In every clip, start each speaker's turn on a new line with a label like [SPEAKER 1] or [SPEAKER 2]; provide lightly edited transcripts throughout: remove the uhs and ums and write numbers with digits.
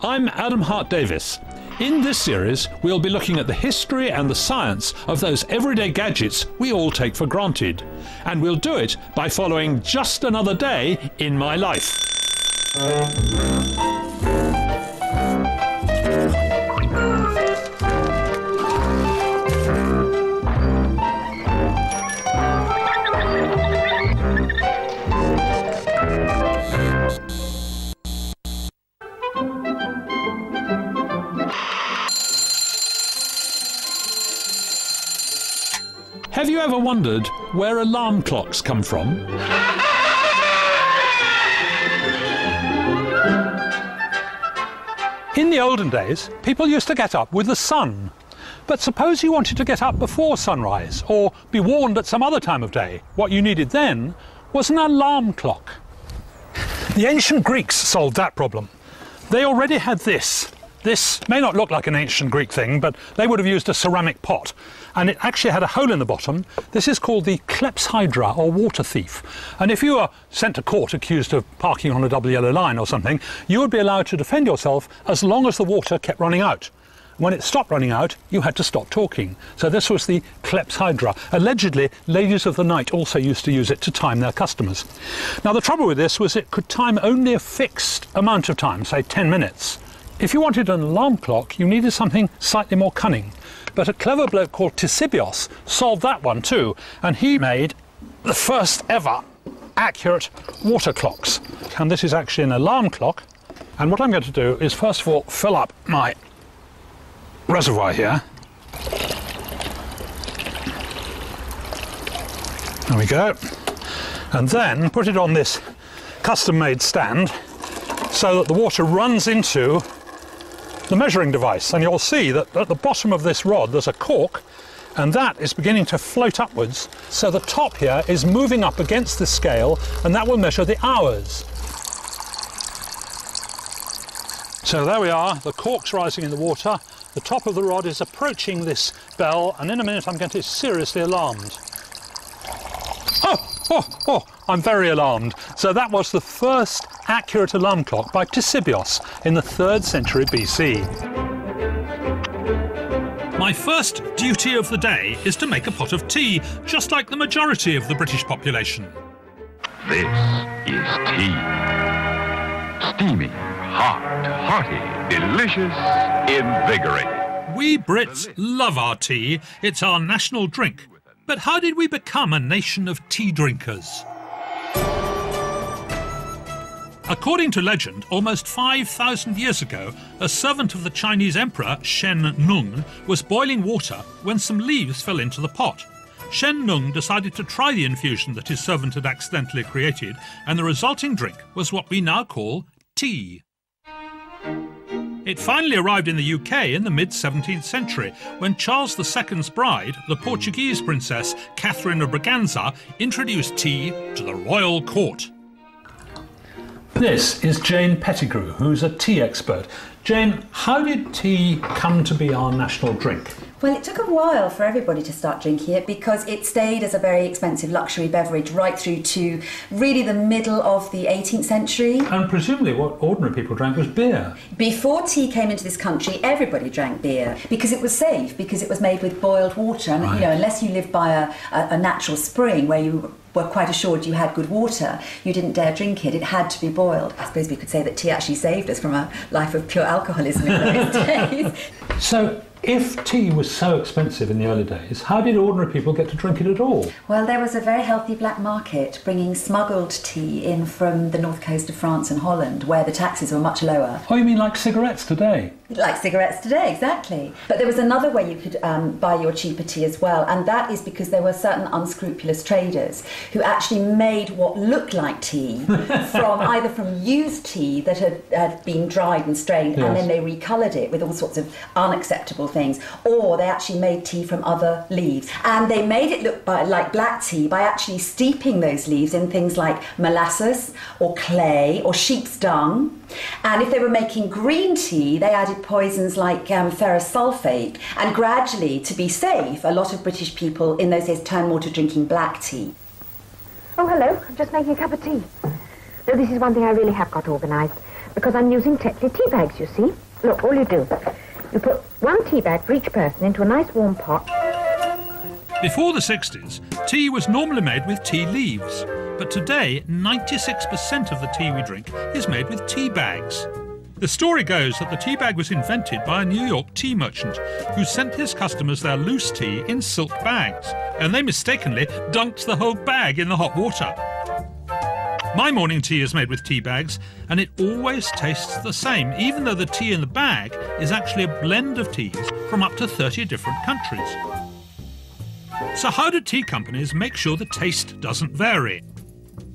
[SPEAKER 1] I'm Adam Hart-Davis. In this series, we'll be looking at the history and the science of those everyday gadgets we all take for granted. And we'll do it by following just another day in my life. Have you ever wondered where alarm clocks come from? In the olden days, people used to get up with the sun. But suppose you wanted to get up before sunrise, or be warned at some other time of day. What you needed then was an alarm clock. The ancient Greeks solved that problem. They already had this. This may not look like an ancient Greek thing, but they would have used a ceramic pot. And it actually had a hole in the bottom. This is called the clepsydra, or water thief. And if you were sent to court accused of parking on a double yellow line or something, you would be allowed to defend yourself as long as the water kept running out. When it stopped running out, you had to stop talking. So this was the clepsydra. Allegedly, ladies of the night also used to use it to time their customers. Now, the trouble with this was it could time only a fixed amount of time, say 10 minutes. If you wanted an alarm clock, you needed something slightly more cunning. But a clever bloke called Ctesibios solved that one too, and he made the first ever accurate water clocks. And this is actually an alarm clock. And what I'm going to do is first of all fill up my reservoir here. There we go. And then put it on this custom-made stand so that the water runs into the measuring device, and you'll see that at the bottom of this rod there's a cork, and that is beginning to float upwards, so the top here is moving up against the scale, and that will measure the hours. So there we are, the cork's rising in the water, the top of the rod is approaching this bell, and in a minute I'm going to be seriously alarmed. Oh, I'm very alarmed. So that was the first accurate alarm clock by Ctesibios in the 3rd century BC. My first duty of the day is to make a pot of tea, just like the majority of the British population.
[SPEAKER 2] This is tea. Steamy, hot, hearty, delicious, invigorating.
[SPEAKER 1] We Brits love our tea. It's our national drink. But how did we become a nation of tea drinkers? According to legend, almost 5,000 years ago, a servant of the Chinese emperor, Shen Nung, was boiling water when some leaves fell into the pot. Shen Nung decided to try the infusion that his servant had accidentally created, and the resulting drink was what we now call tea. It finally arrived in the UK in the mid-17th century, when Charles II's bride, the Portuguese princess Catherine of Braganza, introduced tea to the royal court. This is Jane Pettigrew, who's a tea expert. Jane, how did tea come to be our national drink?
[SPEAKER 3] Well, it took a while for everybody to start drinking it because it stayed as a very expensive luxury beverage right through to really the middle of the 18th century.
[SPEAKER 1] And presumably what ordinary people drank was beer.
[SPEAKER 3] Before tea came into this country, everybody drank beer because it was safe, because it was made with boiled water. And,
[SPEAKER 1] right.
[SPEAKER 3] You know, unless you lived by a natural spring where you were quite assured you had good water, you didn't dare drink it. It had to be boiled. I suppose we could say that tea actually saved us from a life of pure alcoholism in those days.
[SPEAKER 1] So, if tea was so expensive in the early days, how did ordinary people get to drink it at all?
[SPEAKER 3] Well, there was a very healthy black market bringing smuggled tea in from the north coast of France and Holland, where the taxes were much lower.
[SPEAKER 1] Oh, you mean like cigarettes today?
[SPEAKER 3] Like cigarettes today, exactly. But there was another way you could buy your cheaper tea as well, and that is because there were certain unscrupulous traders who actually made what looked like tea either from used tea that had been dried and strained,
[SPEAKER 1] yes.
[SPEAKER 3] And then they recoloured it with all sorts of unacceptable things, or they actually made tea from other leaves. And they made it look like black tea by actually steeping those leaves in things like molasses or clay or sheep's dung. And if they were making green tea, they added poisons like ferrous sulfate. And gradually, to be safe, a lot of British people in those days turned more to drinking black tea.
[SPEAKER 4] Oh, hello. I'm just making a cup of tea. No, this is one thing I really have got organised. because I'm using Tetley tea bags, you see. Look, all you do, you put 1 tea bag for each person into a nice warm pot.
[SPEAKER 1] Before the 60s, tea was normally made with tea leaves, but today 96% of the tea we drink is made with tea bags. The story goes that the tea bag was invented by a New York tea merchant who sent his customers their loose tea in silk bags, and they mistakenly dunked the whole bag in the hot water. My morning tea is made with tea bags, and it always tastes the same, even though the tea in the bag is actually a blend of teas from up to 30 different countries. So how do tea companies make sure the taste doesn't vary?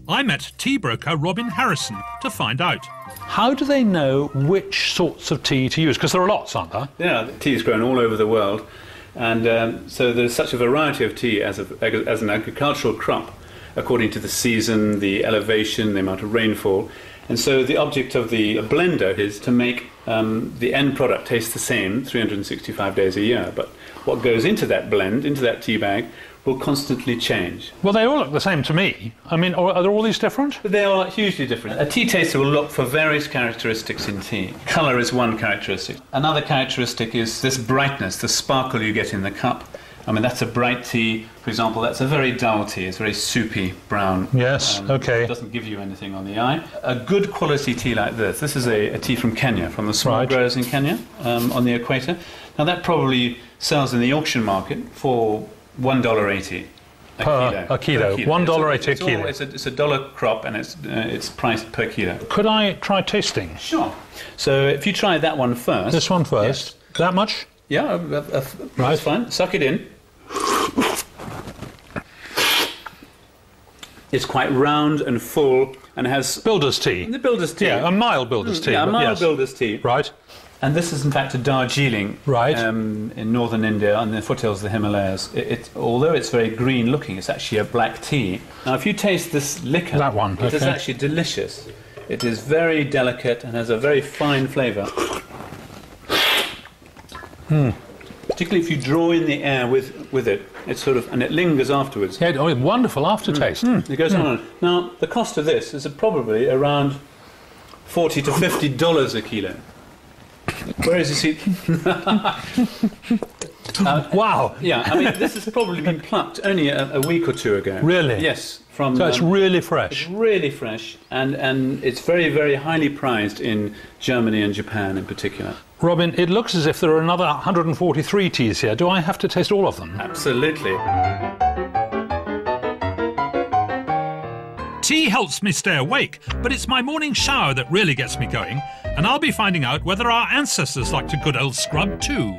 [SPEAKER 1] I met tea broker Robin Harrison to find out. How do they know which sorts of tea to use? Because there are lots, aren't there?
[SPEAKER 5] Yeah, tea is grown all over the world, and so there's such a variety of tea as an agricultural crop, according to the season, the elevation, the amount of rainfall. And so the object of the blender is to make the end product taste the same 365 days a year. But what goes into that blend, into that tea bag, will constantly change.
[SPEAKER 1] Well, they all look the same to me. I mean, are there all these different?
[SPEAKER 5] They are hugely different. A tea taster will look for various characteristics in tea. Colour is one characteristic. Another characteristic is this brightness, the sparkle you get in the cup. I mean, that's a bright tea. For example, that's a very dull tea. It's very soupy brown.
[SPEAKER 1] Yes, okay.
[SPEAKER 5] It doesn't give you anything on the eye. A good quality tea like this is a tea from Kenya, from the small growers in Kenya on the equator. Now, that probably sells in the auction market for $1.80
[SPEAKER 1] a kilo. $1.80 a kilo.
[SPEAKER 5] It's a dollar crop, and it's priced per kilo.
[SPEAKER 1] Could I try tasting?
[SPEAKER 5] Sure. So if you try that one first.
[SPEAKER 1] This one first. Yes. That much?
[SPEAKER 5] Yeah, that's fine. Suck it in. It's quite round and full and has...
[SPEAKER 1] Builder's tea.
[SPEAKER 5] The builder's tea.
[SPEAKER 1] Yeah, a mild builder's tea.
[SPEAKER 5] Yeah, a mild builder's tea.
[SPEAKER 1] Right.
[SPEAKER 5] And this is in fact a Darjeeling,
[SPEAKER 1] right,
[SPEAKER 5] in northern India on the foothills of the Himalayas. Although it's very green looking, it's actually a black tea. Now if you taste this liquor,
[SPEAKER 1] that one,
[SPEAKER 5] it is actually delicious. It is very delicate and has a very fine flavour. Particularly if you draw in the air with it, it's sort of, and it lingers afterwards.
[SPEAKER 1] Yeah, wonderful aftertaste.
[SPEAKER 5] It goes on. Now the cost of this is probably around $40 to $50 a kilo. Whereas you see...
[SPEAKER 1] wow!
[SPEAKER 5] Yeah, I mean, this has probably been plucked only a week or two ago.
[SPEAKER 1] Really?
[SPEAKER 5] Yes.
[SPEAKER 1] So it's really fresh?
[SPEAKER 5] It's really fresh, and it's very, very highly prized in Germany and Japan in particular.
[SPEAKER 1] Robin, it looks as if there are another 143 teas here. Do I have to taste all of them?
[SPEAKER 5] Absolutely.
[SPEAKER 1] Tea helps me stay awake, but it's my morning shower that really gets me going, and I'll be finding out whether our ancestors liked a good old scrub too.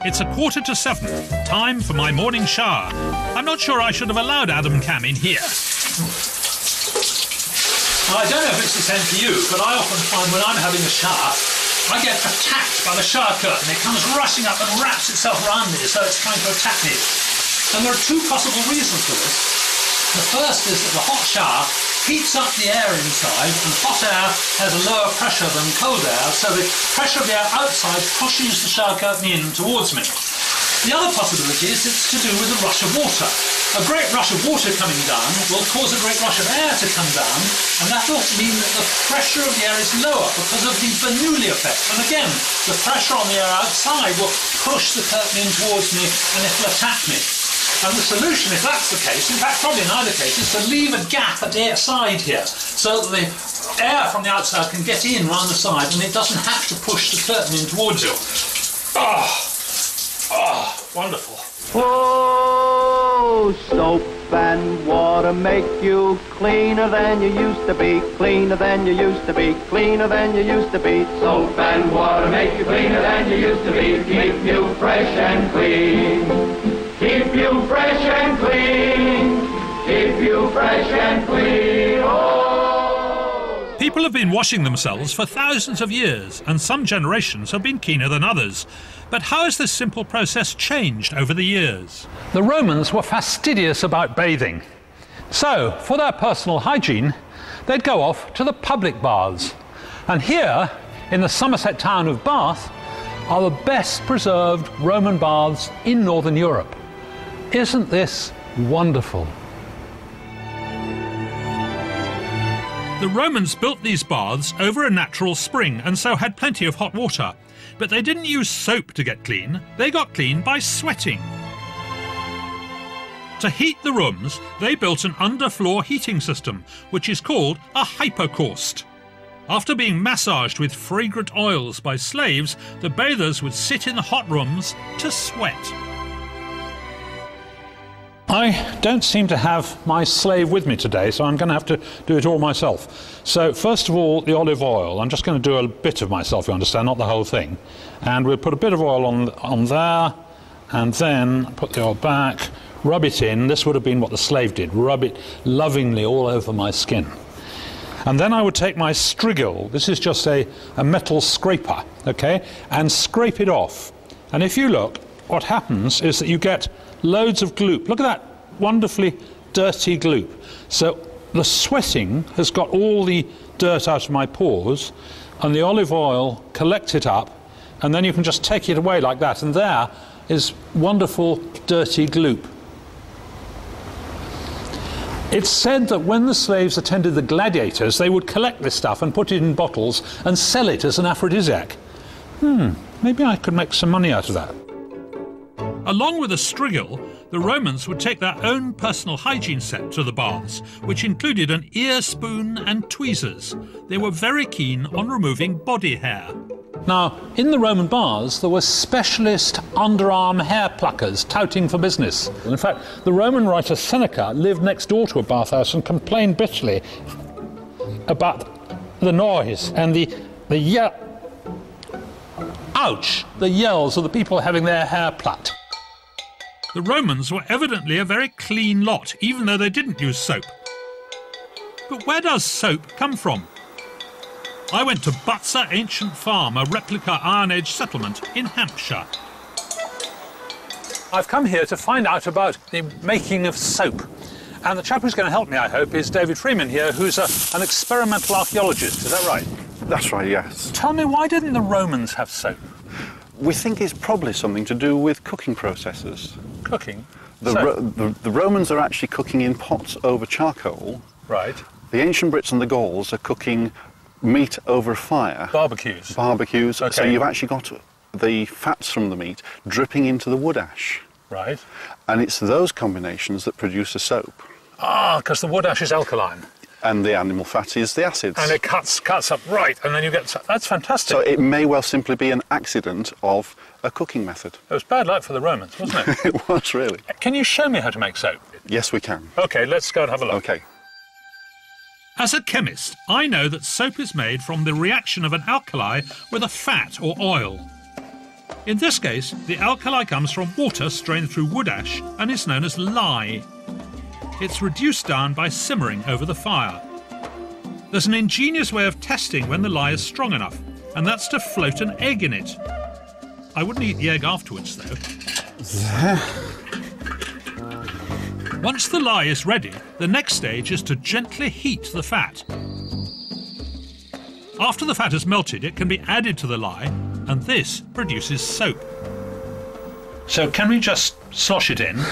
[SPEAKER 1] It's 6:45, time for my morning shower. I'm not sure I should have allowed Adam Cam in here. I don't know if it's the same for you, but I often find when I'm having a shower, I get attacked by the shower curtain. It comes rushing up and wraps itself around me, so it's trying to attack me. And there are two possible reasons for this. The first is that the hot shower heats up the air inside, and hot air has a lower pressure than cold air, so the pressure of the air outside pushes the shower curtain in towards me. The other possibility is it's to do with a rush of water. A great rush of water coming down will cause a great rush of air to come down, and that will mean that the pressure of the air is lower because of the Bernoulli effect. And again, the pressure on the air outside will push the curtain in towards me, and it will attack me. And the solution, if that's the case, in fact probably in either case, is to leave a gap at the side here, so that the air from the outside can get in round the side and it doesn't have to push the curtain in towards you. Wonderful.
[SPEAKER 6] Oh, soap and water make you cleaner than you used to be, cleaner than you used to be, cleaner than you used to be.
[SPEAKER 7] Soap and water make you cleaner than you used to be, keep you fresh and clean. Keep you fresh and clean. Keep you fresh and clean. Oh.
[SPEAKER 1] People have been washing themselves for thousands of years, and some generations have been keener than others. But how has this simple process changed over the years? The Romans were fastidious about bathing. So, for their personal hygiene, they'd go off to the public baths. And here, in the Somerset town of Bath, are the best preserved Roman baths in Northern Europe. Isn't this wonderful? The Romans built these baths over a natural spring and so had plenty of hot water. But they didn't use soap to get clean, they got clean by sweating. To heat the rooms, they built an underfloor heating system, which is called a hypocaust. After being massaged with fragrant oils by slaves, the bathers would sit in the hot rooms to sweat. I don't seem to have my slave with me today, so I'm going to have to do it all myself. So first of all, the olive oil. I'm just going to do a bit of myself, you understand, not the whole thing. And we'll put a bit of oil on there, and then put the oil back, rub it in. This would have been what the slave did, rub it lovingly all over my skin. And then I would take my strigil, this is just a metal scraper, okay, and scrape it off. And if you look, what happens is that you get loads of gloop. Look at that wonderfully dirty gloop. So the sweating has got all the dirt out of my pores, and the olive oil collects it up, and then you can just take it away like that, and there is wonderful dirty gloop. It's said that when the slaves attended the gladiators, they would collect this stuff and put it in bottles and sell it as an aphrodisiac. Maybe I could make some money out of that. Along with a strigil, the Romans would take their own personal hygiene set to the baths, which included an ear spoon and tweezers. They were very keen on removing body hair. Now, in the Roman baths, there were specialist underarm hair pluckers touting for business. In fact, the Roman writer Seneca lived next door to a bathhouse and complained bitterly about the noise and the yells of the people having their hair plucked. The Romans were evidently a very clean lot, even though they didn't use soap. But where does soap come from? I went to Butser Ancient Farm, a replica Iron Age settlement in Hampshire. I've come here to find out about the making of soap. And the chap who's going to help me, I hope, is David Freeman here, who's an experimental archaeologist. Is that right?
[SPEAKER 8] That's right, yes.
[SPEAKER 1] Tell me, why didn't the Romans have soap?
[SPEAKER 8] We think it's probably something to do with cooking processes.
[SPEAKER 1] Cooking?
[SPEAKER 8] The Romans are actually cooking in pots over charcoal.
[SPEAKER 1] Right.
[SPEAKER 8] The ancient Brits and the Gauls are cooking meat over fire.
[SPEAKER 1] Barbecues.
[SPEAKER 8] Okay. So you've actually got the fats from the meat dripping into the wood ash.
[SPEAKER 1] Right.
[SPEAKER 8] And it's those combinations that produce a soap.
[SPEAKER 1] Ah, because the wood ash is alkaline.
[SPEAKER 8] And the animal fat is the acids.
[SPEAKER 1] And it cuts up right, and then you get... That's fantastic.
[SPEAKER 8] So it may well simply be an accident of a cooking method.
[SPEAKER 1] It was bad luck for the Romans, wasn't it?
[SPEAKER 8] It was, really.
[SPEAKER 1] Can you show me how to make soap?
[SPEAKER 8] Yes, we can.
[SPEAKER 1] OK, let's go and have a look.
[SPEAKER 8] OK.
[SPEAKER 1] As a chemist, I know that soap is made from the reaction of an alkali with a fat or oil. In this case, the alkali comes from water strained through wood ash and is known as lye. It's reduced down by simmering over the fire. There's an ingenious way of testing when the lye is strong enough, and that's to float an egg in it. I wouldn't eat the egg afterwards, though. Once the lye is ready, the next stage is to gently heat the fat. After the fat has melted, it can be added to the lye, and this produces soap. So can we just slosh it in?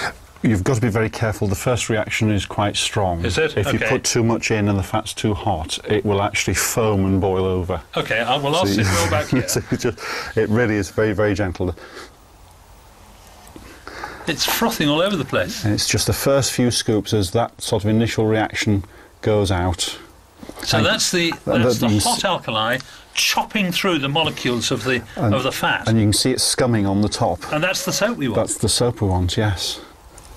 [SPEAKER 8] You've got to be very careful. The first reaction is quite strong.
[SPEAKER 1] Is it?
[SPEAKER 8] If you put too much in and the fat's too hot, it will actually foam and boil over.
[SPEAKER 1] OK, well, I'll sit well back here.
[SPEAKER 8] So it really is very, very gentle.
[SPEAKER 1] It's frothing all over the place.
[SPEAKER 8] And it's just the first few scoops as that sort of initial reaction goes out.
[SPEAKER 1] So that's the hot alkali chopping through the molecules of the fat.
[SPEAKER 8] And you can see it scumming on the top.
[SPEAKER 1] And that's the soap we want.
[SPEAKER 8] That's the soap we want, yes.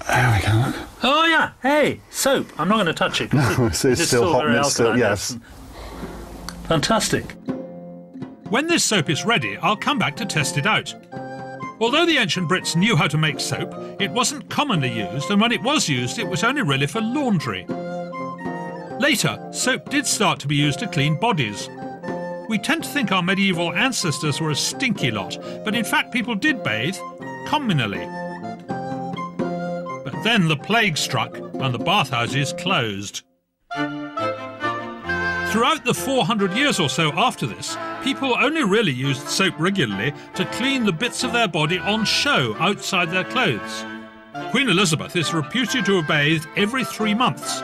[SPEAKER 8] There we go, look.
[SPEAKER 1] Oh, yeah. Hey, soap. I'm not going to touch it.
[SPEAKER 8] No, it's still hot and it's still, yes.
[SPEAKER 1] Fantastic. When this soap is ready, I'll come back to test it out. Although the ancient Brits knew how to make soap, it wasn't commonly used, and when it was used, it was only really for laundry. Later, soap did start to be used to clean bodies. We tend to think our medieval ancestors were a stinky lot, but in fact people did bathe communally. But then the plague struck and the bathhouses closed. Throughout the 400 years or so after this, people only really used soap regularly to clean the bits of their body on show outside their clothes. Queen Elizabeth is reputed to have bathed every 3 months,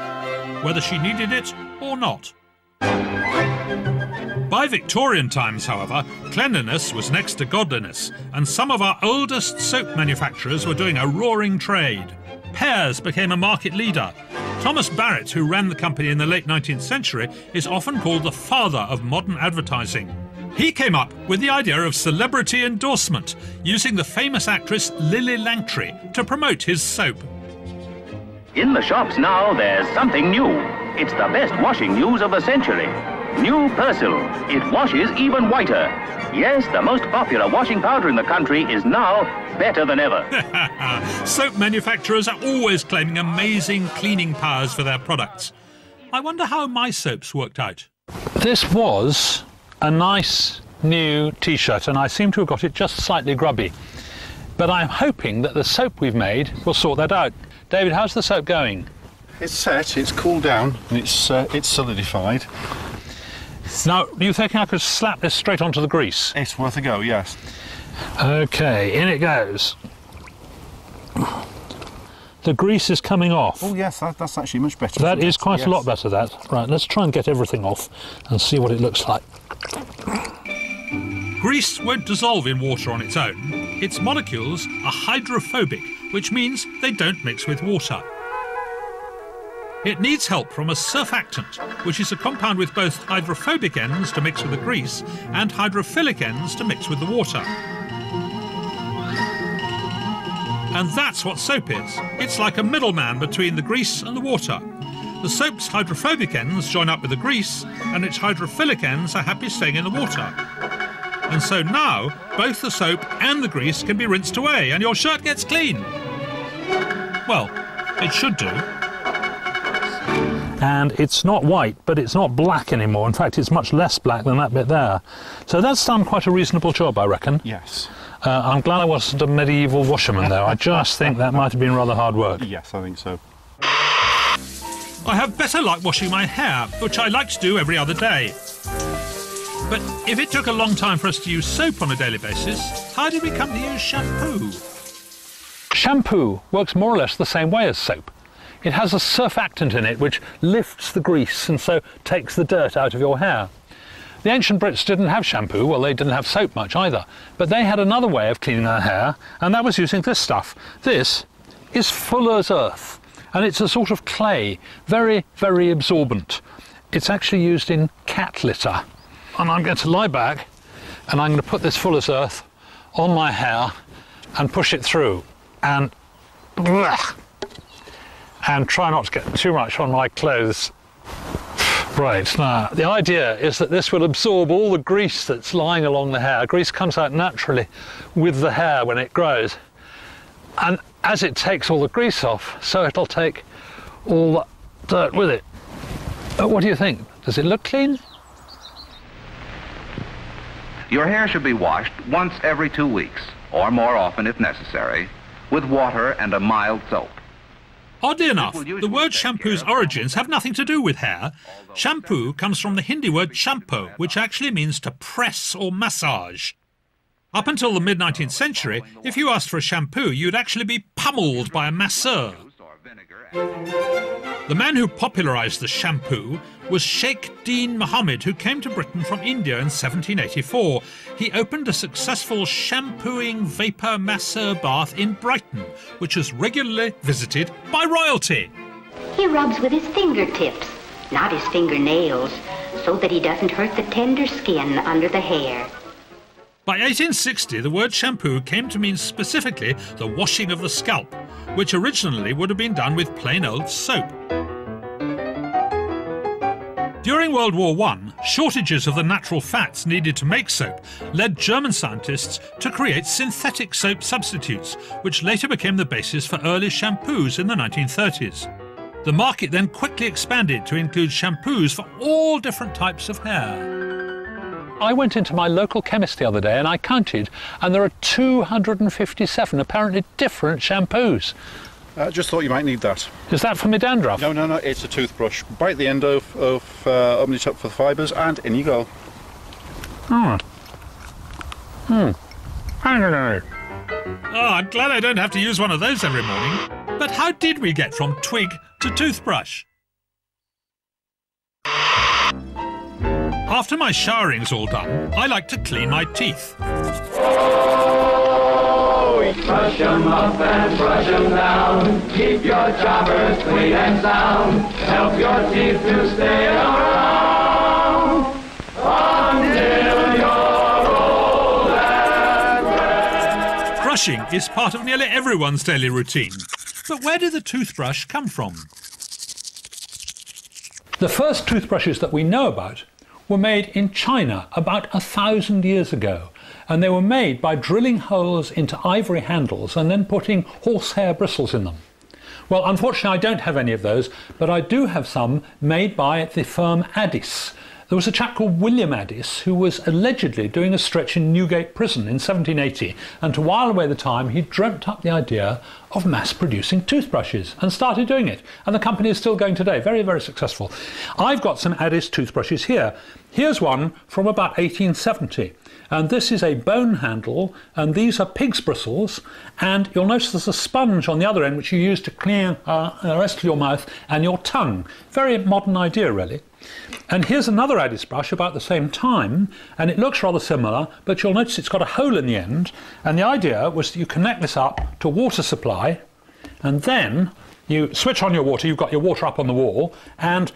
[SPEAKER 1] whether she needed it or not. By Victorian times, however, cleanliness was next to godliness, and some of our oldest soap manufacturers were doing a roaring trade. Pears became a market leader. Thomas Barrett, who ran the company in the late 19th century, is often called the father of modern advertising. He came up with the idea of celebrity endorsement, using the famous actress Lily Langtry to promote his soap.
[SPEAKER 9] In the shops now, there's something new. It's the best washing news of the century. New Persil. It washes even whiter. Yes, the most popular washing powder in the country is now better than ever.
[SPEAKER 1] Soap manufacturers are always claiming amazing cleaning powers for their products. I wonder how my soaps worked out. This was a nice new T-shirt, and I seem to have got it just slightly grubby. But I'm hoping that the soap we've made will sort that out. David, how's the soap going?
[SPEAKER 8] It's set, it's cooled down, and it's solidified.
[SPEAKER 1] Now, do you think I could slap this straight onto the grease?
[SPEAKER 8] It's worth a go, yes.
[SPEAKER 1] OK, in it goes. The grease is coming off.
[SPEAKER 8] Oh, yes, that's actually much better.
[SPEAKER 1] That is quite a lot better, that. Right, let's try and get everything off and see what it looks like. Grease won't dissolve in water on its own. Its molecules are hydrophobic, which means they don't mix with water. It needs help from a surfactant, which is a compound with both hydrophobic ends to mix with the grease and hydrophilic ends to mix with the water. And that's what soap is. It's like a middleman between the grease and the water. The soap's hydrophobic ends join up with the grease, and its hydrophilic ends are happy staying in the water. And so now, both the soap and the grease can be rinsed away, and your shirt gets clean. Well, it should do. And it's not white, but it's not black anymore. In fact, it's much less black than that bit there. So that's done quite a reasonable job, I reckon.
[SPEAKER 8] Yes.
[SPEAKER 1] I'm glad I wasn't a medieval washerman, though. I just think that might have been rather hard work.
[SPEAKER 8] Yes, I think so.
[SPEAKER 1] I have better luck washing my hair, which I like to do every other day. But if it took a long time for us to use soap on a daily basis, how did we come to use shampoo? Shampoo works more or less the same way as soap. It has a surfactant in it which lifts the grease and so takes the dirt out of your hair. The ancient Brits didn't have shampoo, well, they didn't have soap much either, but they had another way of cleaning their hair, and that was using this stuff. This is Fuller's Earth, and it's a sort of clay, very, very absorbent. It's actually used in cat litter. And I'm going to lie back, and I'm going to put this Fuller's Earth on my hair and push it through, and try not to get too much on my clothes. Right, now, the idea is that this will absorb all the grease that's lying along the hair. Grease comes out naturally with the hair when it grows. And as it takes all the grease off, so it'll take all the dirt with it. What do you think? Does it look clean?
[SPEAKER 10] Your hair should be washed once every 2 weeks, or more often if necessary, with water and a mild soap.
[SPEAKER 1] Oddly enough, the word shampoo's origins have nothing to do with hair. Shampoo comes from the Hindi word champo, which actually means to press or massage. Up until the mid-19th century, if you asked for a shampoo, you'd actually be pummeled by a masseur. The man who popularised the shampoo was Sheikh Deen Mohammed, who came to Britain from India in 1784. He opened a successful shampooing vapour masseur bath in Brighton, which was regularly visited by royalty.
[SPEAKER 11] He rubs with his fingertips, not his fingernails, so that he doesn't hurt the tender skin under the hair.
[SPEAKER 1] By 1860, the word shampoo came to mean specifically the washing of the scalp, which originally would have been done with plain old soap. During World War I, shortages of the natural fats needed to make soap led German scientists to create synthetic soap substitutes, which later became the basis for early shampoos in the 1930s. The market then quickly expanded to include shampoos for all different types of hair. I went into my local chemist the other day and I counted, and there are 257 apparently different shampoos.
[SPEAKER 8] Just thought you might need that.
[SPEAKER 1] Is that for my dandruff?
[SPEAKER 8] No, it's a toothbrush. Bite the end of open it up for the fibres, and in you go.
[SPEAKER 1] Oh. I don't know. Oh, I'm glad I don't have to use one of those every morning. But how did we get from twig to toothbrush? After my showering's all done, I like to clean my teeth.
[SPEAKER 7] Brush 'em up and brush 'em down. Keep your choppers clean and sound. Help your teeth to stay around until you're old and gray.
[SPEAKER 1] Brushing is part of nearly everyone's daily routine. But where did the toothbrush come from? The first toothbrushes that we know about were made in China about 1,000 years ago. And they were made by drilling holes into ivory handles and then putting horsehair bristles in them. Well, unfortunately, I don't have any of those, but I do have some made by the firm Addis. There was a chap called William Addis who was allegedly doing a stretch in Newgate Prison in 1780, and to while away the time, he dreamt up the idea of mass-producing toothbrushes and started doing it. And the company is still going today, very, very successful. I've got some Addis toothbrushes here. Here's one from about 1870. And this is a bone handle, and these are pig's bristles, and you'll notice there's a sponge on the other end which you use to clean the rest of your mouth and your tongue. Very modern idea, really. And here's another Addis brush about the same time, and it looks rather similar, but you'll notice it's got a hole in the end, and the idea was that you connect this up to a water supply, and then you switch on your water. You've got your water up on the wall, and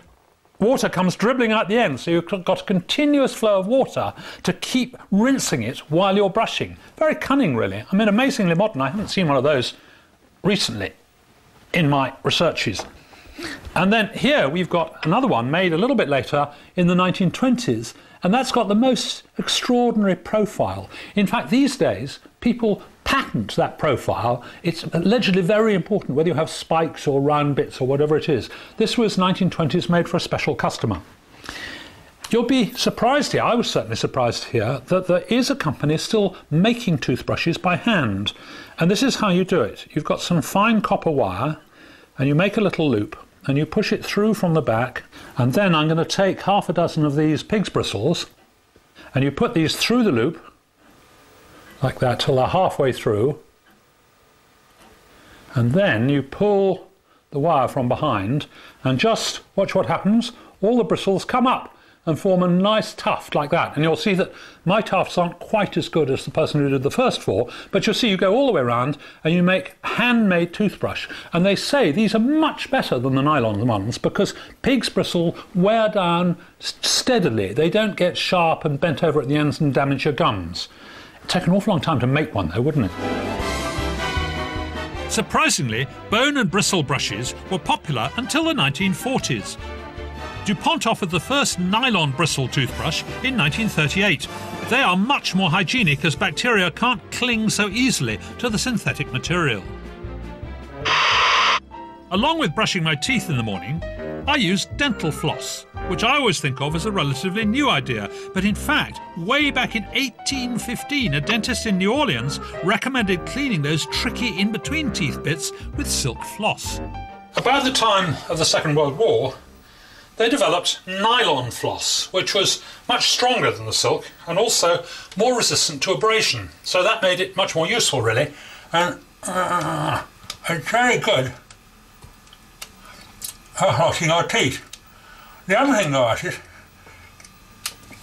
[SPEAKER 1] water comes dribbling out the end, so you've got a continuous flow of water to keep rinsing it while you're brushing. Very cunning, really. I mean, amazingly modern. I haven't seen one of those recently in my researches. And then here we've got another one made a little bit later in the 1920s, and that's got the most extraordinary profile. In fact, these days, people patent that profile. It's allegedly very important whether you have spikes or round bits or whatever it is. This was 1920s, made for a special customer. You'll be surprised here, I was certainly surprised here, that there is a company still making toothbrushes by hand. And this is how you do it. You've got some fine copper wire, and you make a little loop, and you push it through from the back, and then I'm going to take half a dozen of these pig's bristles, and you put these through the loop, like that, till they're halfway through, and then you pull the wire from behind, and just watch what happens. All the bristles come up and form a nice tuft like that, and you'll see that my tufts aren't quite as good as the person who did the first four, but you'll see you go all the way around and you make a handmade toothbrush. And they say these are much better than the nylon ones because pig's bristle wear down steadily. They don't get sharp and bent over at the ends and damage your gums. It'd take an awful long time to make one though, wouldn't it? Surprisingly, bone and bristle brushes were popular until the 1940s. DuPont offered the first nylon bristle toothbrush in 1938. They are much more hygienic as bacteria can't cling so easily to the synthetic material. Along with brushing my teeth in the morning, I use dental floss, which I always think of as a relatively new idea. But in fact, way back in 1815, a dentist in New Orleans recommended cleaning those tricky in-between teeth bits with silk floss. About the time of the Second World War, they developed nylon floss, which was much stronger than the silk and also more resistant to abrasion. So that made it much more useful, really. And it's very good for washing our teeth. The other thing about it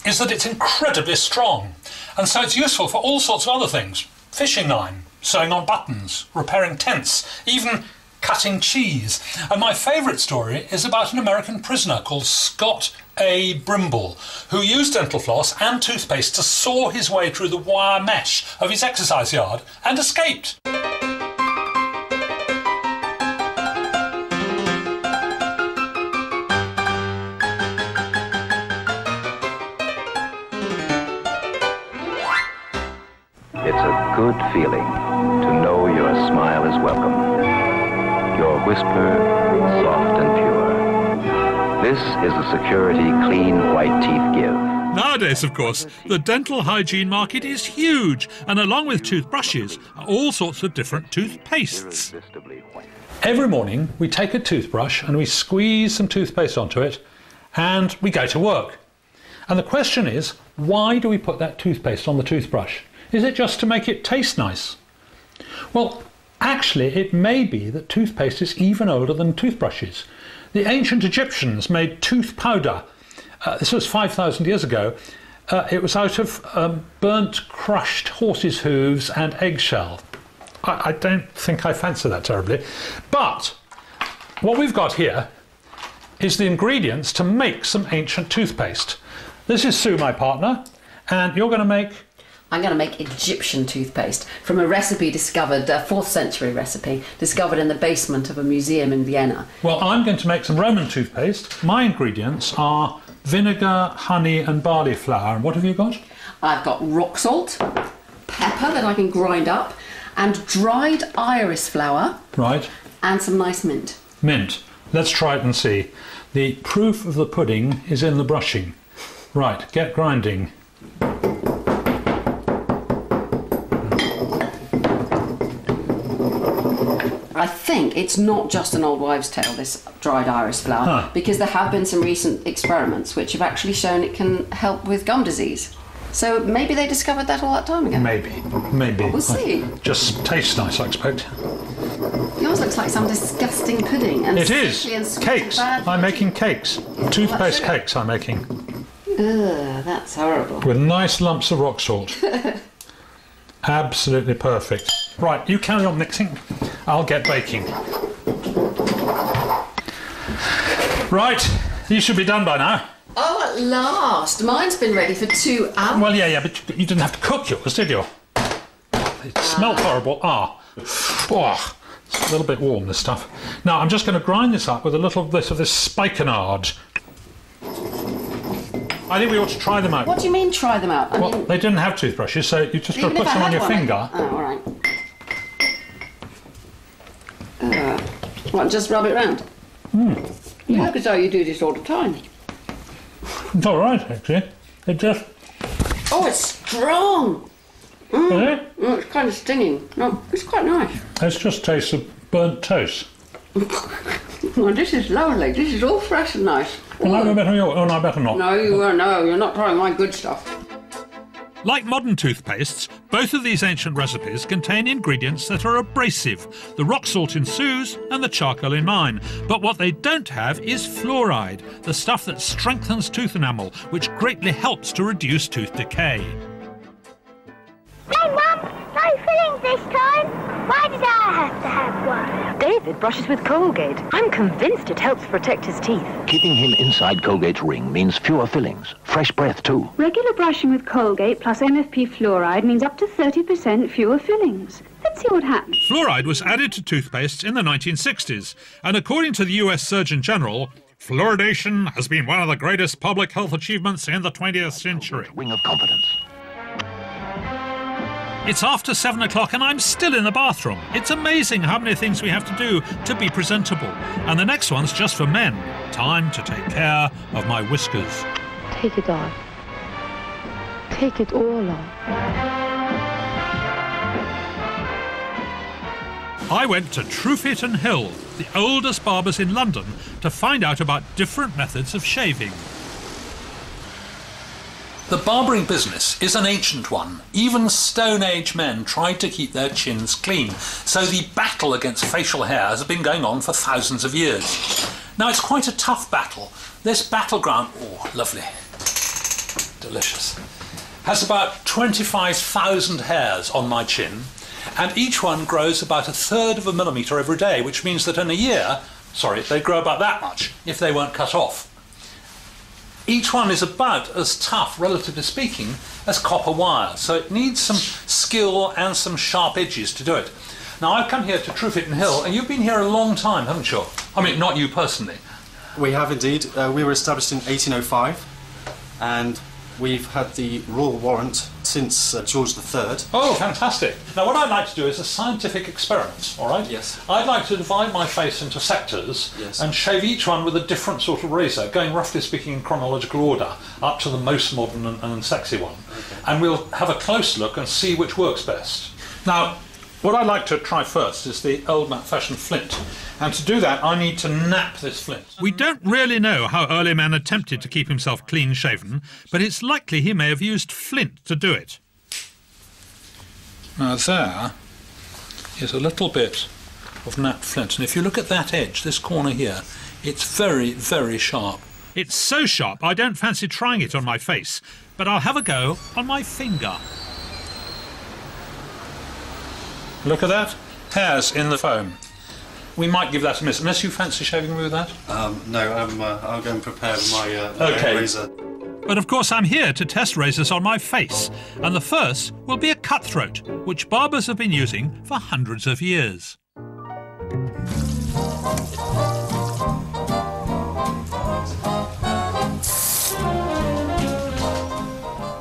[SPEAKER 1] is that it's incredibly strong, and so it's useful for all sorts of other things. Fishing line, sewing on buttons, repairing tents, even cutting cheese. And my favourite story is about an American prisoner called Scott A. Brimble, who used dental floss and toothpaste to saw his way through the wire mesh of his exercise yard and escaped.
[SPEAKER 10] It's a good feeling to know your smile is welcome. Your whisper, soft and pure. This is the security clean white teeth give.
[SPEAKER 1] Nowadays, of course, the dental hygiene market is huge, and along with toothbrushes are all sorts of different toothpastes. Every morning we take a toothbrush and we squeeze some toothpaste onto it and we go to work. And the question is, why do we put that toothpaste on the toothbrush? Is it just to make it taste nice? Well, actually, it may be that toothpaste is even older than toothbrushes. The ancient Egyptians made tooth powder, this was 5,000 years ago. It was out of burnt, crushed horses' hooves and eggshell. I don't think I fancy that terribly. But what we've got here is the ingredients to make some ancient toothpaste. This is Sue, my partner, and you're going to make...
[SPEAKER 12] I'm going to make Egyptian toothpaste from a recipe discovered, a 4th century recipe, discovered in the basement of a museum in Vienna.
[SPEAKER 1] Well, I'm going to make some Roman toothpaste. My ingredients are vinegar, honey and barley flour. And what have you got?
[SPEAKER 12] I've got rock salt, pepper that I can grind up, and dried iris flour.
[SPEAKER 1] Right.
[SPEAKER 12] And some nice mint.
[SPEAKER 1] Mint. Let's try it and see. The proof of the pudding is in the brushing. Right, get grinding.
[SPEAKER 12] I think it's not just an old wives' tale, this dried iris flour, because there have been some recent experiments which have actually shown it can help with gum disease. So maybe they discovered that all that time ago.
[SPEAKER 1] Maybe.
[SPEAKER 12] We'll see.
[SPEAKER 1] Just tastes nice, I expect.
[SPEAKER 12] Yours looks like some disgusting pudding. And
[SPEAKER 1] it is. Cakes. I'm making cakes. Toothpaste cakes I'm making.
[SPEAKER 12] Ugh, that's horrible.
[SPEAKER 1] With nice lumps of rock salt. Absolutely perfect. Right, you carry on mixing. I'll get baking. Right, these should be done by now.
[SPEAKER 12] Oh, at last. Mine's been ready for 2 hours.
[SPEAKER 1] Well, yeah, but you didn't have to cook yours, did you? It smelled horrible. Oh, it's a little bit warm, this stuff. Now, I'm just going to grind this up with a little bit of this spikenard. I think we ought to try them out.
[SPEAKER 12] What do you mean, try them out?
[SPEAKER 1] Well, they didn't have toothbrushes, so you just got to put some on your finger.
[SPEAKER 12] Oh, all right. What, just rub it round? You look as though you do this all the time.
[SPEAKER 1] It's all right, actually. It just...
[SPEAKER 12] Oh, it's strong!
[SPEAKER 1] Is it?
[SPEAKER 12] Oh, it's kind of stinging. No, it's quite nice.
[SPEAKER 1] It just tastes of burnt toast.
[SPEAKER 12] Well, this is lovely. This is all fresh and nice.
[SPEAKER 1] Well, I better not. Oh, no, I better not.
[SPEAKER 12] No, you're not trying my good stuff.
[SPEAKER 1] Like modern toothpastes, both of these ancient recipes contain ingredients that are abrasive, the rock salt in Sue's and the charcoal in mine. But what they don't have is fluoride, the stuff that strengthens tooth enamel, which greatly helps to reduce tooth decay.
[SPEAKER 13] Hey, Mum! No fillings this time! Why did I have to have one?
[SPEAKER 4] David brushes with Colgate. I'm convinced it helps protect his teeth.
[SPEAKER 10] Keeping him inside Colgate's ring means fewer fillings, fresh breath too.
[SPEAKER 14] Regular brushing with Colgate plus MFP fluoride means up to 30% fewer fillings. Let's see what happens.
[SPEAKER 1] Fluoride was added to toothpastes in the 1960s, and according to the US Surgeon General, fluoridation has been one of the greatest public health achievements in the 20th century.
[SPEAKER 10] Ring of confidence.
[SPEAKER 1] It's after 7 o'clock and I'm still in the bathroom. It's amazing how many things we have to do to be presentable. And the next one's just for men. Time to take care of my whiskers.
[SPEAKER 15] Take it off. Take it all off.
[SPEAKER 1] I went to Truefitt and Hill, the oldest barbers in London, to find out about different methods of shaving. The barbering business is an ancient one. Even Stone Age men tried to keep their chins clean, so the battle against facial hair has been going on for thousands of years. Now, it's quite a tough battle. This battleground, oh, lovely, delicious, has about 25,000 hairs on my chin, and each one grows about 1/3 of a millimetre every day, which means that in a year, they grow about that much if they weren't cut off. Each one is about as tough, relatively speaking, as copper wire, so it needs some skill and some sharp edges to do it. Now, I've come here to Truefitt and Hill, and you've been here a long time, haven't you? I mean, not you personally.
[SPEAKER 16] We have indeed. We were established in 1805, and we've had the royal warrant since George III.
[SPEAKER 1] Oh, fantastic. Now, what I'd like to do is a scientific experiment, all right?
[SPEAKER 16] Yes.
[SPEAKER 1] I'd like to divide my face into sectors and shave each one with a different sort of razor, going roughly speaking in chronological order, up to the most modern and sexy one. Okay. And we'll have a close look and see which works best. Now, what I'd like to try first is the old fashioned flint. And to do that, I need to nap this flint. We don't really know how early man attempted to keep himself clean-shaven, but it's likely he may have used flint to do it. Now there is a little bit of napped flint, and if you look at that edge, this corner here, it's very, very sharp. It's so sharp I don't fancy trying it on my face, but I'll have a go on my finger. Look at that. Hairs in the foam. We might give that a miss, unless you fancy shaving me with that?
[SPEAKER 16] No, I'll go and prepare my
[SPEAKER 1] Okay.
[SPEAKER 16] razor.
[SPEAKER 1] But of course I'm here to test razors on my face, and the first will be a cutthroat, which barbers have been using for hundreds of years.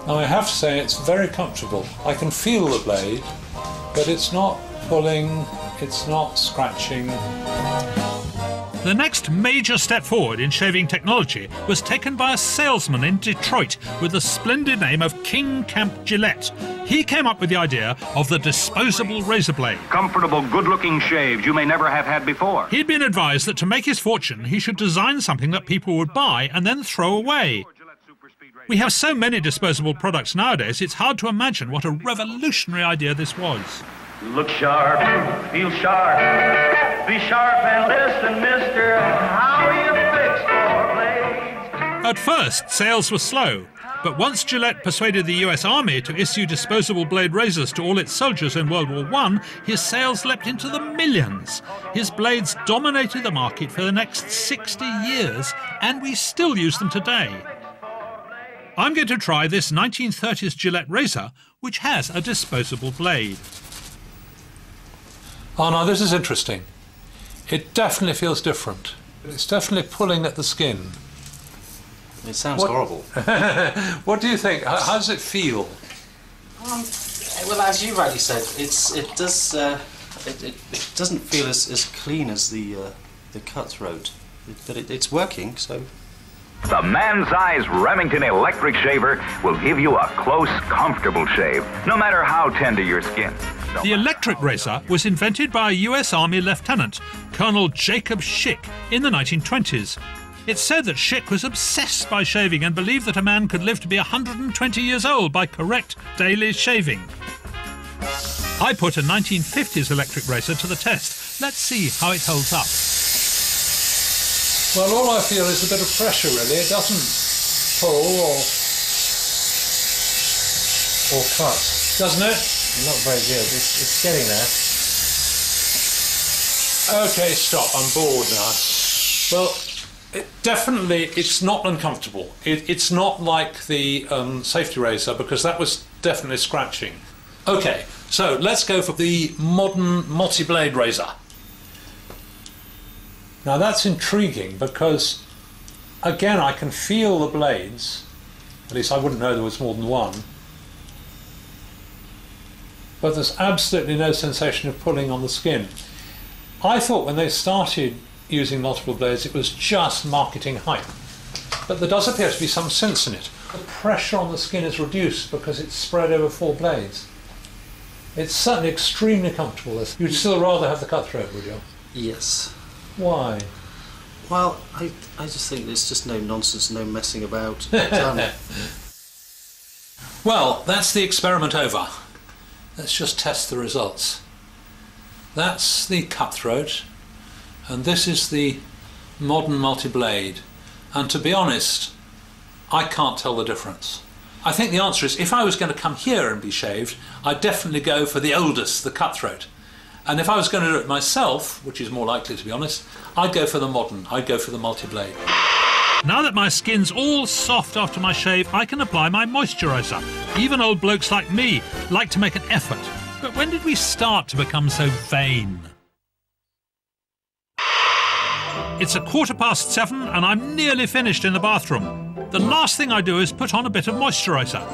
[SPEAKER 1] Now I have to say it's very comfortable. I can feel the blade, but it's not pulling, it's not scratching. The next major step forward in shaving technology was taken by a salesman in Detroit with the splendid name of King Camp Gillette. He came up with the idea of the disposable razor blade.
[SPEAKER 9] Comfortable, good-looking shaves you may never have had before.
[SPEAKER 1] He'd been advised that to make his fortune, he should design something that people would buy and then throw away. We have so many disposable products nowadays, it's hard to imagine what a revolutionary idea this was.
[SPEAKER 9] Look sharp, feel sharp, be sharp and listen, mister, how you fix your blades.
[SPEAKER 1] At first, sales were slow, but once Gillette persuaded the US Army to issue disposable blade razors to all its soldiers in World War I, his sales leapt into the millions. His blades dominated the market for the next 60 years, and we still use them today. I'm going to try this 1930s Gillette razor, which has a disposable blade. Oh, now this is interesting. It definitely feels different. It's definitely pulling at the skin.
[SPEAKER 16] It sounds horrible.
[SPEAKER 1] What do you think? How does it feel?
[SPEAKER 16] Well, as you rightly said, it doesn't feel as clean as the cutthroat, but it's working. So.
[SPEAKER 9] The man-sized Remington electric shaver will give you a close, comfortable shave, no matter how tender your skin.
[SPEAKER 1] The electric razor was invented by a US Army lieutenant, Colonel Jacob Schick, in the 1920s. It's said that Schick was obsessed by shaving and believed that a man could live to be 120 years old by correct daily shaving. I put a 1950s electric razor to the test. Let's see how it holds up. Well, all I feel is a bit of pressure, really. It doesn't pull or cut, doesn't it?
[SPEAKER 17] Not very good. It's getting there.
[SPEAKER 1] OK, stop. I'm bored now. Well, it's not uncomfortable. It's not like the safety razor, because that was definitely scratching. OK, so let's go for the modern multi-blade razor. Now that's intriguing because, again, I can feel the blades. At least I wouldn't know there was more than one. But there's absolutely no sensation of pulling on the skin. I thought when they started using multiple blades it was just marketing hype. But there does appear to be some sense in it. The pressure on the skin is reduced because it's spread over 4 blades. It's certainly extremely comfortable. You'd still rather have the cutthroat, would you?
[SPEAKER 16] Yes.
[SPEAKER 1] Why?
[SPEAKER 16] Well, I just think there's just no nonsense, no messing about. Done.
[SPEAKER 1] Well, that's the experiment over. Let's just test the results. That's the cutthroat, and this is the modern multi-blade. And to be honest, I can't tell the difference. I think the answer is, if I was going to come here and be shaved, I'd definitely go for the oldest, the cutthroat. And if I was going to do it myself, which is more likely to be honest, I'd go for the modern, I'd go for the multi-blade. Now that my skin's all soft after my shave, I can apply my moisturiser. Even old blokes like me like to make an effort. But when did we start to become so vain? It's 7:15 and I'm nearly finished in the bathroom. The last thing I do is put on a bit of moisturiser.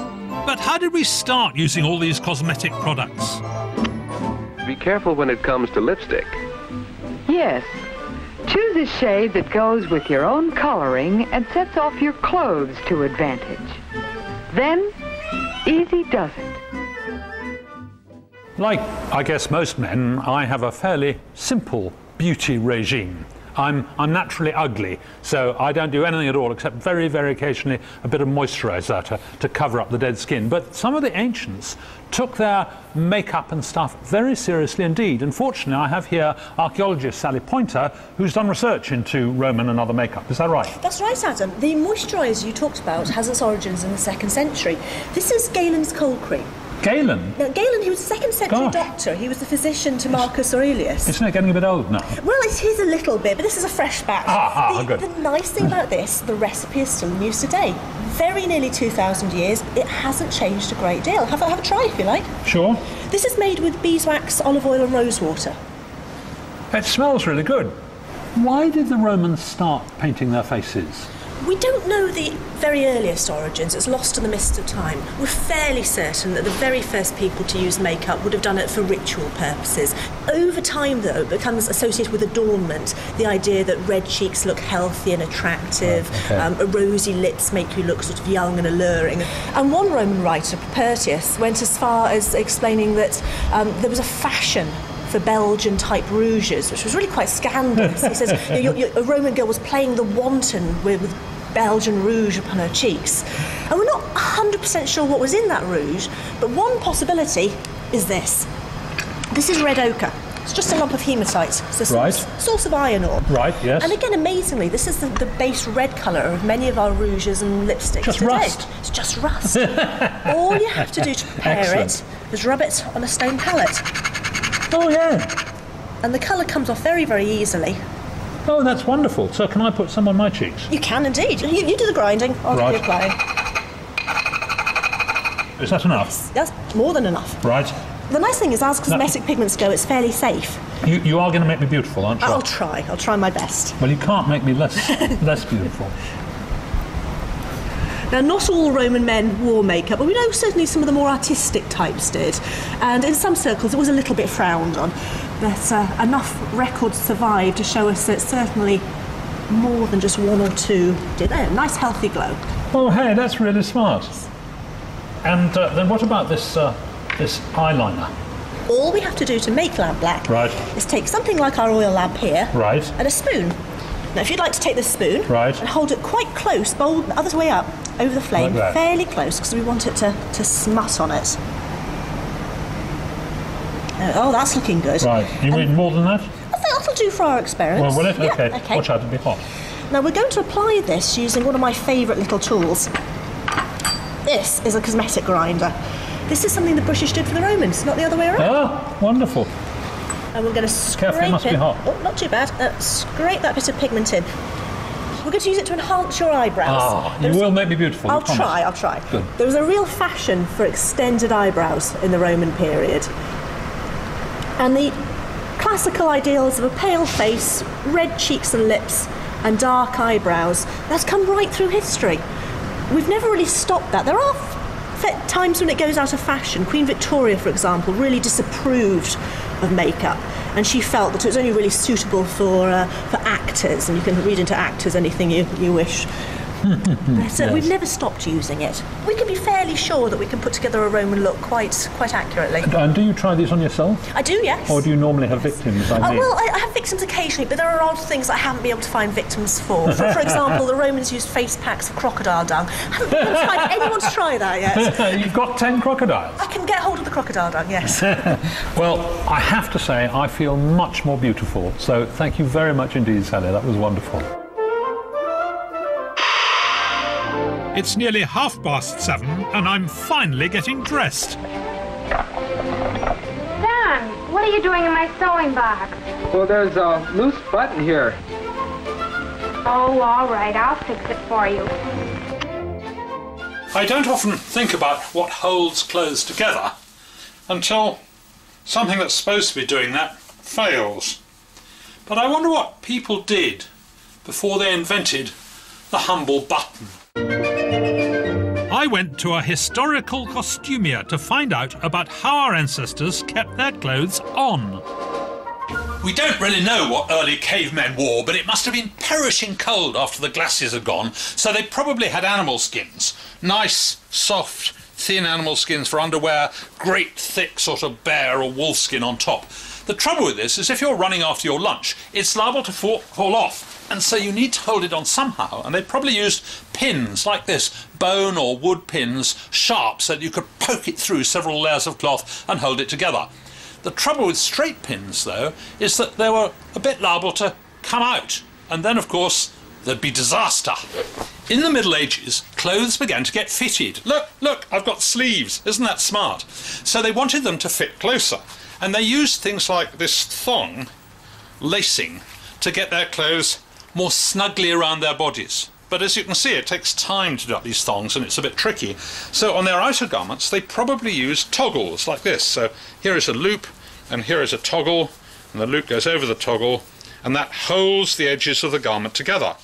[SPEAKER 1] But how did we start using all these cosmetic products?
[SPEAKER 10] Be careful when it comes to lipstick.
[SPEAKER 18] Yes. Choose a shade that goes with your own coloring and sets off your clothes to advantage. Then, easy does it.
[SPEAKER 1] Like, I guess, most men, I have a fairly simple beauty regime. I'm naturally ugly, so I don't do anything at all except very, very occasionally a bit of moisturiser to cover up the dead skin. But some of the ancients took their makeup and stuff very seriously indeed. And fortunately, I have here archaeologist Sally Pointer, who's done research into Roman and other makeup. Is that right?
[SPEAKER 19] That's right, Adam. The moisturiser you talked about has its origins in the 2nd century. This is Galen's cold cream.
[SPEAKER 1] Galen?
[SPEAKER 19] Now, Galen, he was a 2nd century doctor. He was the physician to Marcus Aurelius.
[SPEAKER 1] Isn't it getting a bit old now?
[SPEAKER 19] Well, it is a little bit, but this is a fresh batch.
[SPEAKER 1] Good.
[SPEAKER 19] The nice thing about this, the recipe is still in use today. Very nearly 2,000 years, it hasn't changed a great deal. Have a try if you like.
[SPEAKER 1] Sure.
[SPEAKER 19] This is made with beeswax, olive oil and rose water.
[SPEAKER 1] It smells really good. Why did the Romans start painting their faces?
[SPEAKER 19] We don't know the very earliest origins. It's lost in the mist of time. We're fairly certain that the very first people to use makeup would have done it for ritual purposes. Over time, though, it becomes associated with adornment. The idea that red cheeks look healthy and attractive, rosy lips make you look sort of young and alluring. And one Roman writer, Propertius, went as far as explaining that there was a fashion for Belgian-type rouges, which was really quite scandalous. He says a Roman girl was playing the wanton with Belgian rouge upon her cheeks. And we're not 100% sure what was in that rouge, but one possibility is this. This is red ochre. It's just a lump of hematite. It's a source of iron ore.
[SPEAKER 1] Right, yes.
[SPEAKER 19] And again, amazingly, this is the base red colour of many of our rouges and lipsticks
[SPEAKER 1] just
[SPEAKER 19] today.
[SPEAKER 1] Rust.
[SPEAKER 19] It's just rust. All you have to do to prepare it is rub it on a stone palette.
[SPEAKER 1] Oh, yeah.
[SPEAKER 19] And the colour comes off very, very easily.
[SPEAKER 1] Oh, that's wonderful. So can I put some on my cheeks?
[SPEAKER 19] You can indeed. You do the grinding, I'll do the applying.
[SPEAKER 1] Is that enough?
[SPEAKER 19] Yes, more than enough.
[SPEAKER 1] Right.
[SPEAKER 19] The nice thing is, as cosmetic pigments go, it's fairly safe.
[SPEAKER 1] You are going to make me beautiful, aren't you?
[SPEAKER 19] I'll try my best.
[SPEAKER 1] Well, you can't make me less beautiful.
[SPEAKER 19] Now, not all Roman men wore makeup, but we know certainly some of the more artistic types did. And in some circles, it was a little bit frowned on. But enough records survive to show us that certainly more than just one or two did. A nice, healthy glow.
[SPEAKER 1] Oh, hey, that's really smart. And then what about this eyeliner?
[SPEAKER 19] All we have to do to make lamp black is take something like our oil lamp here and a spoon. Now, if you'd like to take this spoon and hold it quite close, bowl the other way up over the flame, fairly close, because we want it to smut on it. Oh, that's looking good.
[SPEAKER 1] Right. You need more than that?
[SPEAKER 19] I think that'll do for our experiment.
[SPEAKER 1] Well, will it?
[SPEAKER 19] Yeah,
[SPEAKER 1] okay. Watch out, it'll be hot.
[SPEAKER 19] Now, we're going to apply this using one of my favourite little tools. This is a cosmetic grinder. This is something the British did for the Romans, not the other way around.
[SPEAKER 1] Oh, wonderful.
[SPEAKER 19] And we're going to scrape
[SPEAKER 1] Careful, it must be hot.
[SPEAKER 19] Oh, not too bad. Scrape that bit of pigment in. We're going to use it to enhance your eyebrows.
[SPEAKER 1] You will make me beautiful.
[SPEAKER 19] I'll try.
[SPEAKER 1] Good.
[SPEAKER 19] There was a real fashion for extended eyebrows in the Roman period. And the classical ideals of a pale face, red cheeks and lips, and dark eyebrows, that's come right through history. We've never really stopped that. There are times when it goes out of fashion. Queen Victoria, for example, really disapproved of makeup, and she felt that it was only really suitable for actors, and you can read into actors anything you wish. But we've never stopped using it. We can be fairly sure that we can put together a Roman look quite accurately.
[SPEAKER 1] And do you try these on yourself?
[SPEAKER 19] I do, yes.
[SPEAKER 1] Or do you normally have victims?
[SPEAKER 19] Well, I have victims occasionally, but there are odd things I haven't been able to find victims for. For example, the Romans used face packs of crocodile dung. I haven't been able to find anyone to try that yet.
[SPEAKER 1] You've got 10 crocodiles?
[SPEAKER 19] I can get hold of the crocodile dung, yes.
[SPEAKER 1] Well, I have to say, I feel much more beautiful. So thank you very much indeed, Sally. That was wonderful. It's nearly 7:30 and I'm finally getting dressed.
[SPEAKER 13] Sam, what are you doing in my sewing box?
[SPEAKER 17] Well, there's a loose button here.
[SPEAKER 13] Oh, all right, I'll fix it for you.
[SPEAKER 1] I don't often think about what holds clothes together until something that's supposed to be doing that fails. But I wonder what people did before they invented the humble button. I went to a historical costumier to find out about how our ancestors kept their clothes on. We don't really know what early cavemen wore, but it must have been perishing cold after the glaciers had gone, so they probably had animal skins. Nice, soft, thin animal skins for underwear, great thick sort of bear or wolf skin on top. The trouble with this is if you're running after your lunch, it's liable to fall off, and so you need to hold it on somehow, and they probably used pins like this, bone or wood pins, sharp, so that you could poke it through several layers of cloth and hold it together. The trouble with straight pins, though, is that they were a bit liable to come out, and then, of course, there'd be disaster. In the Middle Ages, clothes began to get fitted. Look, I've got sleeves. Isn't that smart? So they wanted them to fit closer, and they used things like this thong, lacing, to get their clothes more snugly around their bodies. But as you can see, it takes time to do up these thongs, and it's a bit tricky. So on their outer garments, they probably used toggles like this. So here is a loop, and here is a toggle, and the loop goes over the toggle, and that holds the edges of the garment together.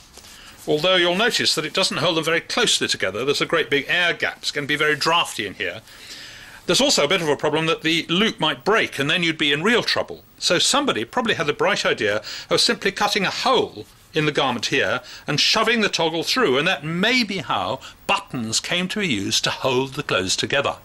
[SPEAKER 1] Although you'll notice that it doesn't hold them very closely together. There's a great big air gap. It's going to be very drafty in here. There's also a bit of a problem that the loop might break, and then you'd be in real trouble. So somebody probably had the bright idea of simply cutting a hole in the garment here and shoving the toggle through, and that may be how buttons came to be used to hold the clothes together.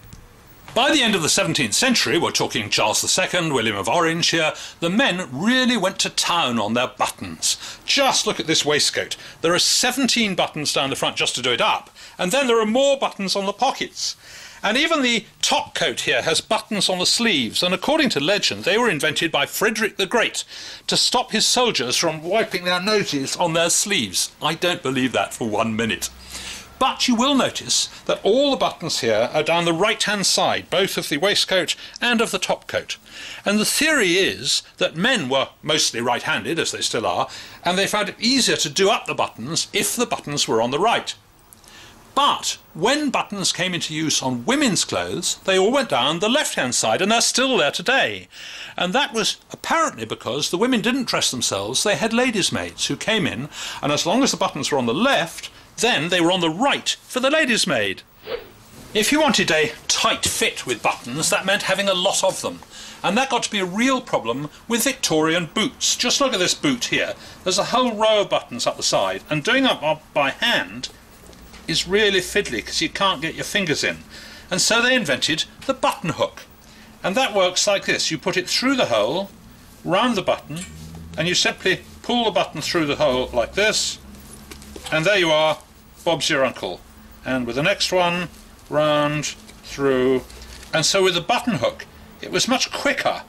[SPEAKER 1] By the end of the 17th century, we're talking Charles II, William of Orange here, the men really went to town on their buttons. Just look at this waistcoat. There are 17 buttons down the front just to do it up, and then there are more buttons on the pockets. And even the top coat here has buttons on the sleeves, and according to legend, they were invented by Frederick the Great to stop his soldiers from wiping their noses on their sleeves. I don't believe that for 1 minute. But you will notice that all the buttons here are down the right-hand side, both of the waistcoat and of the top coat. And the theory is that men were mostly right-handed, as they still are, and they found it easier to do up the buttons if the buttons were on the right. But when buttons came into use on women's clothes, they all went down the left-hand side, and they're still there today. And that was apparently because the women didn't dress themselves, they had ladies' maids who came in, and as long as the buttons were on the left, then they were on the right for the ladies' maid. If you wanted a tight fit with buttons, that meant having a lot of them. And that got to be a real problem with Victorian boots. Just look at this boot here. There's a whole row of buttons up the side, and doing up by hand is really fiddly because you can't get your fingers in. And so they invented the button hook. And that works like this. You put it through the hole, round the button, and you simply pull the button through the hole like this, and there you are, Bob's your uncle. And with the next one, round, through. And so with the button hook, it was much quicker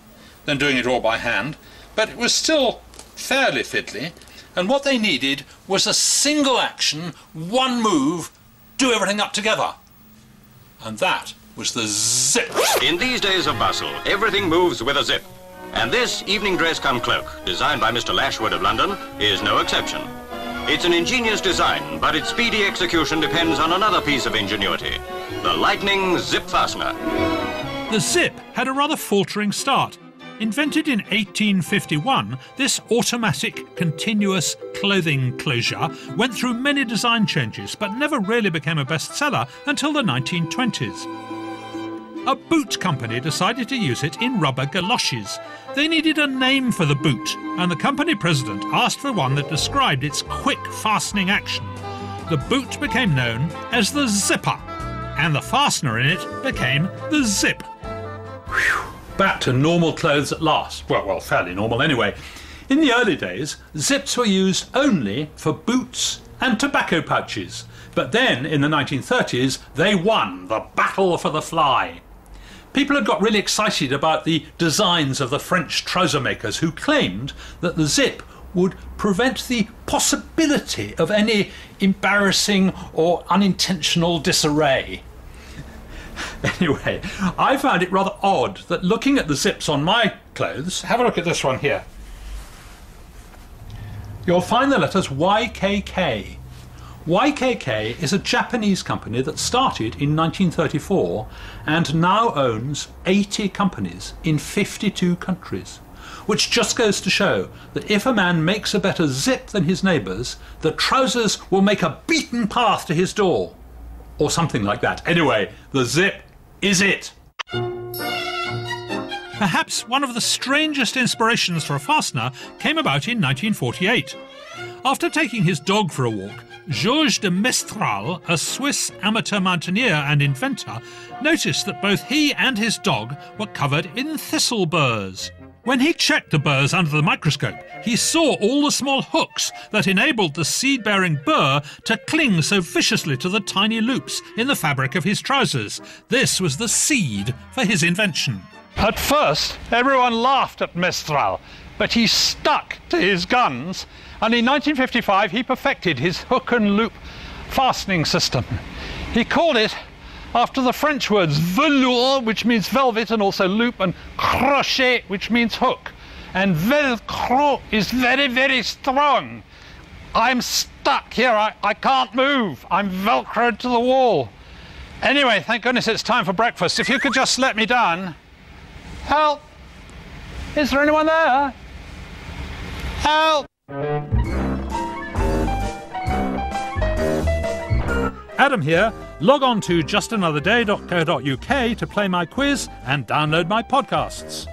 [SPEAKER 1] than doing it all by hand, but it was still fairly fiddly. And what they needed was a single action, one move, do everything up together. And that was the zip.
[SPEAKER 20] In these days of bustle, everything moves with a zip. And this evening dress cum cloak, designed by Mr. Lashwood of London, is no exception. It's an ingenious design, but its speedy execution depends on another piece of ingenuity, the lightning zip fastener.
[SPEAKER 1] The zip had a rather faltering start. Invented in 1851, this automatic, continuous clothing closure went through many design changes, but never really became a bestseller until the 1920s. A boot company decided to use it in rubber galoshes. They needed a name for the boot, and the company president asked for one that described its quick fastening action. The boot became known as the zipper, and the fastener in it became the zip. Whew. Back to normal clothes at last. Well, fairly normal anyway. In the early days, zips were used only for boots and tobacco pouches. But then, in the 1930s, they won the battle for the fly. People had got really excited about the designs of the French trouser makers who claimed that the zip would prevent the possibility of any embarrassing or unintentional disarray. Anyway, I found it rather odd that looking at the zips on my clothes, have a look at this one here. You'll find the letters YKK. YKK is a Japanese company that started in 1934 and now owns 80 companies in 52 countries, which just goes to show that if a man makes a better zip than his neighbours, the trousers will make a beaten path to his door. Or something like that. Anyway, the zip is it. Perhaps one of the strangest inspirations for a fastener came about in 1948. After taking his dog for a walk, Georges de Mestral, a Swiss amateur mountaineer and inventor, noticed that both he and his dog were covered in thistle burrs. When he checked the burrs under the microscope, he saw all the small hooks that enabled the seed-bearing burr to cling so viciously to the tiny loops in the fabric of his trousers. This was the seed for his invention. At first, everyone laughed at Mestral, but he stuck to his guns, and in 1955 he perfected his hook and loop fastening system. He called it after the French words velours, which means velvet and also loop, and crochet, which means hook. And velcro is very, very strong. I'm stuck here, I can't move. I'm velcroed to the wall. Anyway, thank goodness it's time for breakfast. If you could just let me down. Help! Is there anyone there? Help! Adam here. Log on to justanotherday.co.uk to play my quiz and download my podcasts.